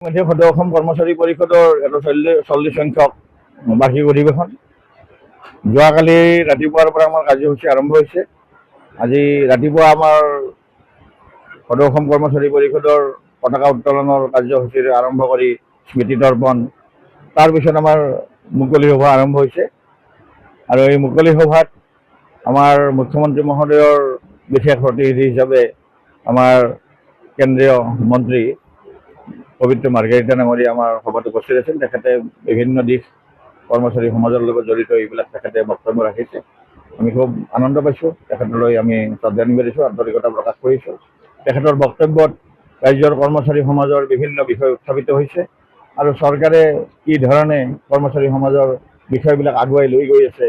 মধ্যে সদৌ অসম কৰ্মচাৰী পৰিষদৰ 140 সংখ্যক বাৰ্ষিক অধিৱেশন যোৱাকালি ৰাতিপুৱাৰ পৰা আমাৰ কাৰ্যসূচী আৰম্ভ হৈছে। আজি ৰাতিপুৱা আমাৰ সদৌ অসম কৰ্মচাৰী পৰিষদৰ পতাকা উত্তোলনৰ কাৰ্যসূচীৰে আৰম্ভ কৰি স্মৃতি তৰ্পণ, তাৰপিছত আমাৰ মুকলি সভা আৰম্ভ হৈছে। আৰু এই মুকলি সভাত আমাৰ মুখ্যমন্ত্ৰী মহোদয়ৰ বিশেষ প্ৰতিনিধি হিচাপে আমাৰ কেন্দ্ৰীয় মন্ত্ৰী পবিত্ৰ মাৰ্ঘেৰিটা ডাঙৰীয়া আমাৰ সভাত উপস্থিত আছিল। তেখেতে বিভিন্ন দিশ কৰ্মচাৰী সমাজৰ লগত জড়িত এইবিলাক তেখেতে বক্তব্য ৰাখিছে। আমি খুব আনন্দ পাইছোঁ, তেখেতলৈ আমি শ্ৰদ্ধা নিবেদিছোঁ, আন্তৰিকতা প্ৰকাশ কৰিছোঁ। তেখেতৰ বক্তব্যত ৰাজ্যৰ কৰ্মচাৰী সমাজৰ বিভিন্ন বিষয় উত্থাপিত হৈছে আৰু চৰকাৰে কি ধৰণে কৰ্মচাৰী সমাজৰ বিষয়বিলাক আগুৱাই লৈ গৈ আছে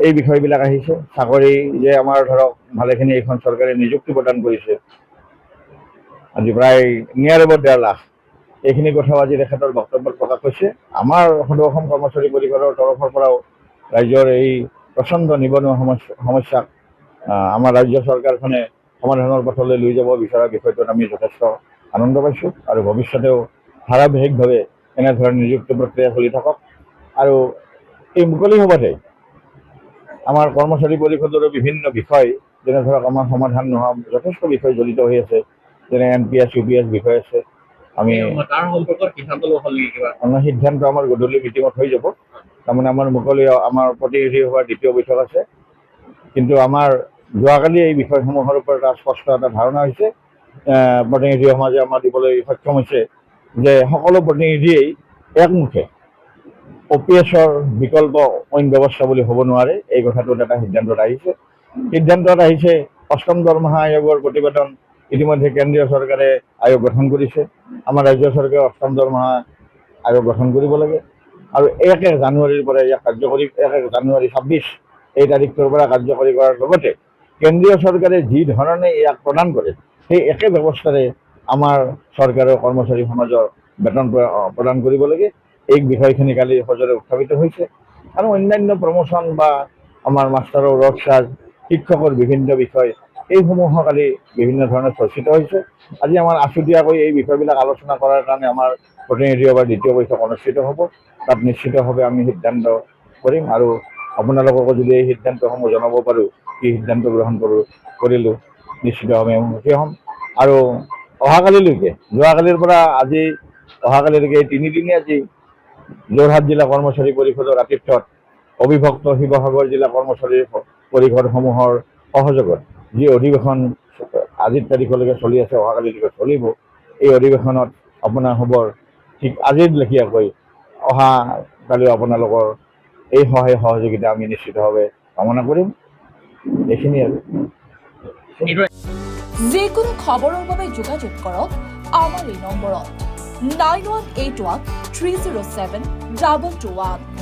এই বিষয়বিলাক আহিছে। চাকৰি যে আমাৰ ধৰক ভালেখিনি এইখন চৰকাৰে নিযুক্তি প্ৰদান কৰিছে, আজি প্ৰায় নিয়াৰ এবাউট 1.5 লাখ, এইখিনি কথাও আজি তেখেতৰ বক্তব্যত প্ৰকাশ হৈছে। আমাৰ সদৌ অসম কৰ্মচাৰী পৰিষদৰ তৰফৰ পৰাও ৰাজ্যৰ এই প্ৰচণ্ড নিবনুৱা সমস্যাক আমাৰ ৰাজ্য চৰকাৰখনে সমাধানৰ পথলৈ লৈ যাব বিচৰা বিষয়টোত আমি যথেষ্ট আনন্দ পাইছোঁ আৰু ভৱিষ্যতেও ধাৰাবাহিকভাৱে এনেধৰণৰ নিযুক্তি প্ৰক্ৰিয়া চলি থাকক। আৰু এই মুকলি সভাতে আমাৰ কৰ্মচাৰী পৰিষদৰো বিভিন্ন বিষয়, যেনে ধৰক আমাৰ সমাধান নোহোৱা যথেষ্ট বিষয় জড়িত হৈ আছে, যেনে NPS UPS বিষয় আছে। আমি সিদ্ধান্ত আমাৰ গধূলি মিটিঙত হৈ যাব। তাৰমানে আমাৰ মুকলি আমাৰ প্ৰতিনিধি সভাৰ দ্বিতীয় বৈঠক আছে। কিন্তু আমাৰ যোৱাকালি এই বিষয়সমূহৰ ওপৰত স্পষ্ট এটা ধাৰণা হৈছে, প্ৰতিনিধি সমাজে আমাৰ দিবলৈ সক্ষম হৈছে যে সকলো প্ৰতিনিধিয়েই একমুখে OPSৰ বিকল্প অইন ব্যৱস্থা বুলি হ'ব নোৱাৰে, এই কথাটোত এটা সিদ্ধান্তত আহিছে। 8ম দৰমহা আয়োগৰ প্ৰতিবেদন ইতিমধ্যে কেন্দ্ৰীয় চৰকাৰে আয়োগ গঠন কৰিছে। আমাৰ ৰাজ্য চৰকাৰে 8ম দৰমহা আয়োগ গঠন কৰিব লাগে আৰু 1 জানুৱাৰীৰ পৰা ইয়াক কাৰ্যকৰী 1 জানুৱাৰী 26 এই তাৰিখটোৰ পৰা কাৰ্যকৰী কৰাৰ লগতে কেন্দ্ৰীয় চৰকাৰে যি ধৰণে ইয়াক প্ৰদান কৰে সেই একে ব্যৱস্থাৰে আমাৰ চৰকাৰৰ কৰ্মচাৰী সমাজৰ বেতন প্ৰদান কৰিব লাগে। এই বিষয়খিনি কালি সজোৰে উত্থাপিত হৈছে আৰু অন্যান্য প্ৰমোচন বা আমাৰ মাষ্টাৰৰ ৱৰ্ক চাৰ্জ, শিক্ষকৰ বিভিন্ন বিষয়, এইসমূহ কালি বিভিন্ন ধৰণে চৰ্চিত হৈছে। আজি আমাৰ আছুতীয়াকৈ এই বিষয়বিলাক আলোচনা কৰাৰ কাৰণে আমাৰ প্ৰতিনিধি সভাৰ দ্বিতীয় বৈঠক অনুষ্ঠিত হ'ব। তাত নিশ্চিতভাৱে আমি সিদ্ধান্ত কৰিম আৰু আপোনালোককো যদি এই সিদ্ধান্তসমূহ জনাব পাৰোঁ, কি সিদ্ধান্ত গ্ৰহণ কৰিলোঁ, নিশ্চিতভাৱে আমি সুখী হ'ম। আৰু অহাকালিলৈকে, যোৱাকালিৰ পৰা আজি অহাকালিলৈকে এই 3 দিনে আজি যোৰহাট জিলা কৰ্মচাৰী পৰিষদৰ আতিথ্যত অবিভক্ত শিৱসাগৰ জিলা কৰ্মচাৰী পৰিষদসমূহৰ সহযোগত যি অধিৱেশন আজিৰ তাৰিখলৈকে চলি আছে, অহাকালিলৈকে চলিব, এই অধিৱেশনত আপোনাৰ খবৰ ঠিক আজিৰ লেখীয়াকৈ অহাকালিও আপোনালোকৰ এই সহায় সহযোগিতা আমি নিশ্চিতভাৱে কামনা কৰিম। এইখিনি আৰু যিকোনো খবৰৰ বাবে যোগাযোগ কৰক আমাৰ এই নম্বৰত 9181 307 221।